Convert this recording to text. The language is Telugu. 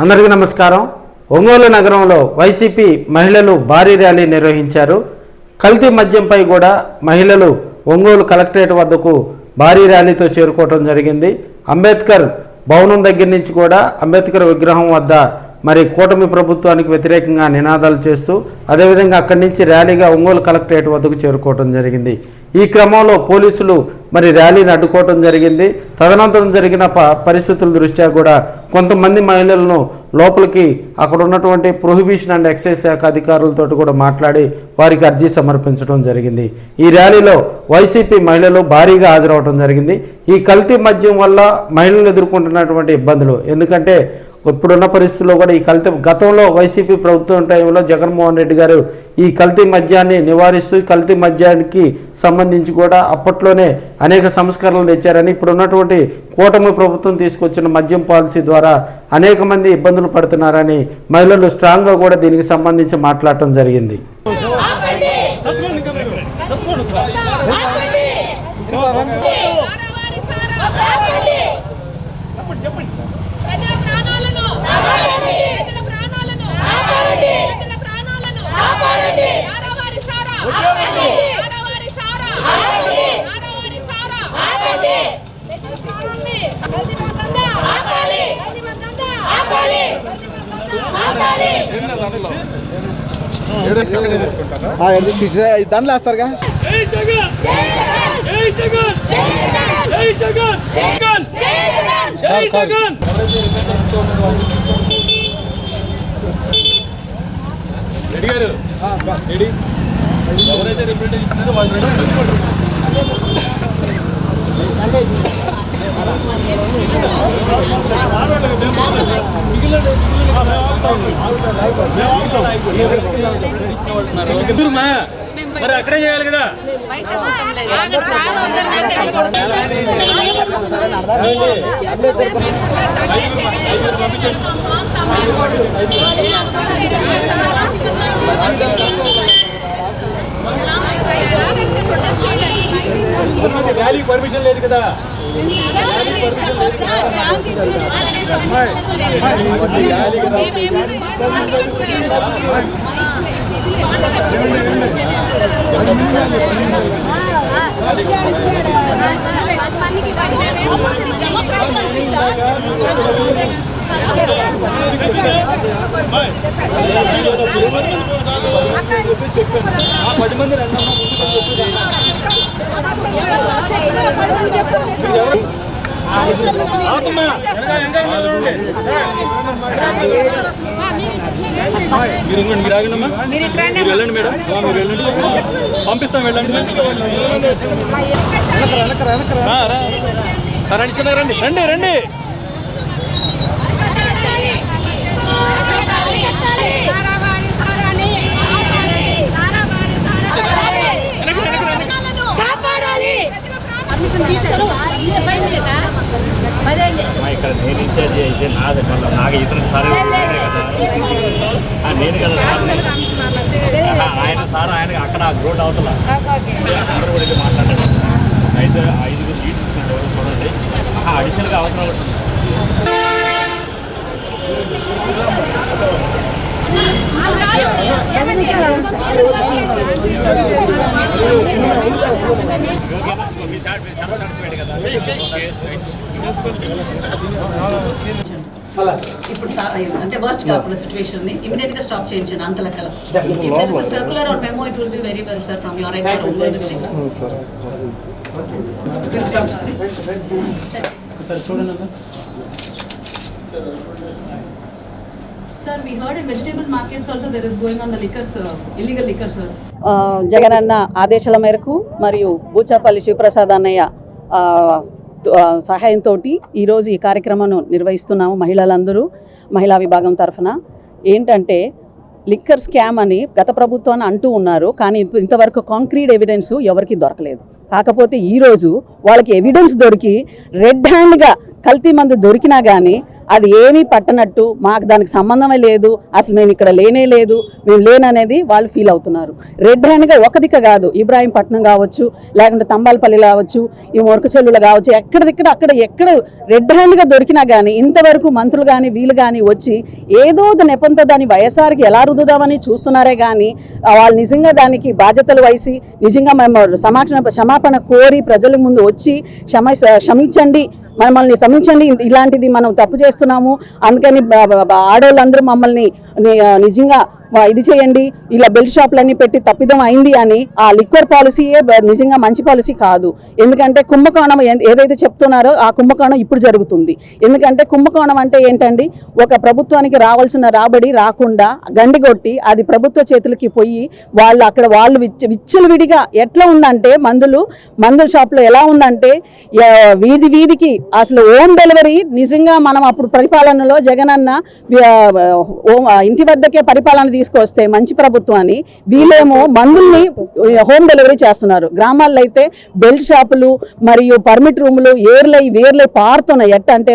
అందరికీ నమస్కారం. ఒంగోలు నగరంలో వైసీపీ మహిళలు భారీ ర్యాలీ నిర్వహించారు. కల్తీ మద్యంపై కూడా మహిళలు ఒంగోలు కలెక్టరేట్ వద్దకు భారీ ర్యాలీతో చేరుకోవడం జరిగింది. అంబేద్కర్ భవనం దగ్గర నుంచి కూడా అంబేద్కర్ విగ్రహం వద్ద మరి కూటమి ప్రభుత్వానికి వ్యతిరేకంగా నినాదాలు చేస్తూ అదేవిధంగా అక్కడి నుంచి ర్యాలీగా ఒంగోలు కలెక్టరేట్ వద్దకు చేరుకోవడం జరిగింది. ఈ క్రమంలో పోలీసులు మరి ర్యాలీని అడ్డుకోవడం జరిగింది. తదనంతరం జరిగిన పరిస్థితుల దృష్ట్యా కూడా కొంతమంది మహిళలను లోపలికి అక్కడ ఉన్నటువంటి ప్రొహిబిషన్ అండ్ ఎక్సైజ్ శాఖ అధికారులతో కూడా మాట్లాడి వారికి అర్జీ సమర్పించడం జరిగింది. ఈ ర్యాలీలో వైసీపీ మహిళలు భారీగా హాజరవడం జరిగింది. ఈ కల్తీ మద్యం వల్ల మహిళలు ఎదుర్కొంటున్నటువంటి ఇబ్బందులు, ఎందుకంటే ఇప్పుడున్న పరిస్థితుల్లో కూడా ఈ కల్తీ గతంలో వైసీపీ ప్రభుత్వం టైంలో జగన్మోహన్ రెడ్డి గారు ఈ కల్తీ మద్యాన్ని నివారిస్తూ కల్తీ మద్యానికి సంబంధించి కూడా అప్పట్లోనే అనేక సంస్కరణలు తెచ్చారని, ఇప్పుడు ఉన్నటువంటి కూటమి ప్రభుత్వం తీసుకొచ్చిన మద్యం పాలసీ ద్వారా అనేక మంది ఇబ్బందులు పడుతున్నారని మహిళలు స్ట్రాంగ్గా కూడా దీనికి సంబంధించి మాట్లాడటం జరిగింది. దాంట్లో వేస్తారుగా ఎవరైతే రిప్రజెంట్ ఇస్తున్నారో వాళ్ళు మరి అక్కడే చేయాలి కదా. ర్యాలీ పర్మిషన్ లేదు కదా. పది మంది మీరు ఆగండమ్మా, మీరు వెళ్ళండి మేడం, మీరు వెళ్ళండి, పంపిస్తాం, వెళ్ళండి. రండి రండి రండి. ఇక్కడ నేను ఇన్ఛార్జ్ అయితే నాది, నాకు ఇతర సార్ నేను కదా సార్, ఆయన సార్ ఆయన అక్కడ రోడ్ అవుతున్నా అందరూ కూడా మాట్లాడారు. అయితే 5 సీట్లు చూడండి, అడిషనల్గా అవసరం ఉంటుంది. ఇప్పుడు అంటే వర్స్ట్ కాకుండా సిచ్యువేషన్ ని ఇమిడియట్ గా స్టాప్ చేయించండి అంత లెక్కల. If there is a circular or memo it will be very well sir from your right for Ongole district. Sir, we heard in vegetables markets also there is going on the liquors, illegal liquor, sir. Jagananna ఆదేశాల మేరకు మరియు బూచాపల్లి శివప్రసాద్ అన్నయ్య సహాయంతో ఈరోజు ఈ కార్యక్రమాన్ని నిర్వహిస్తున్నాము. మహిళలందరూ మహిళా విభాగం తరఫున ఏంటంటే లిక్కర్ స్కామ్ అని గత ప్రభుత్వాన్ని అంటూ ఉన్నారు, కానీ ఇంతవరకు కాంక్రీట్ ఎవిడెన్స్ ఎవరికి దొరకలేదు. కాకపోతే ఈరోజు వాళ్ళకి ఎవిడెన్స్ దొరికి రెడ్ హ్యాండ్గా కల్తీ మందు దొరికినా కానీ అది ఏమీ పట్టనట్టు మాకు దానికి సంబంధమే లేదు, అసలు మేము ఇక్కడ లేనే లేదు, మేము లేననేది వాళ్ళు ఫీల్ అవుతున్నారు. రెడ్ హ్యాండ్గా ఒక దిక్క కాదు, ఇబ్రాహీంపట్నం కావచ్చు, లేకుంటే తంబాలపల్లి కావచ్చు, ఈ మొరకచెల్లులు కావచ్చు, ఎక్కడ రెడ్ హ్యాండ్గా దొరికినా కానీ ఇంతవరకు మంత్రులు కానీ వీళ్ళు కానీ వచ్చి ఏదో నెపంతో దాన్ని వైఎస్ఆర్కి ఎలా రుద్దుదామని చూస్తున్నారే కానీ వాళ్ళు నిజంగా దానికి బాధ్యతలు వహిసి నిజంగా మేము క్షమాపణ కోరి ప్రజల ముందు వచ్చి క్షమించండి, మమ్మల్ని క్షమించండి, ఇలాంటిది మనం తప్పు చేస్తున్నాము, అందుకని ఆడవాళ్ళందరూ మమ్మల్ని నిజంగా ఇది చేయండి, ఇలా బెల్ట్ షాపులన్నీ పెట్టి తప్పిదం అయింది అని ఆ లిక్వర్ పాలసీయే నిజంగా మంచి పాలసీ కాదు. ఎందుకంటే కుంభకోణం ఏదైతే చెప్తున్నారో ఆ కుంభకోణం ఇప్పుడు జరుగుతుంది. ఎందుకంటే కుంభకోణం అంటే ఏంటండి, ఒక ప్రభుత్వానికి రావాల్సిన రాబడి రాకుండా గండిగొట్టి అది ప్రభుత్వ చేతులకి పోయి వాళ్ళు విచ్చలవిడిగా ఎట్లా ఉందంటే మందుల షాప్లో ఎలా ఉందంటే వీధికి అసలు హోమ్ డెలివరీ. నిజంగా మనం అప్పుడు పరిపాలనలో జగనన్న ఇంటి వద్దకే పరిపాలన తీసుకొస్తే మంచి ప్రభుత్వాన్ని, వీళ్ళేమో మందుల్ని హోమ్ డెలివరీ చేస్తున్నారు. గ్రామాల్లో అయితే బెల్ట్ షాపులు మరియు పర్మిట్ రూములు వేర్లై పారుతున్నాయి. ఎట్ట అంటే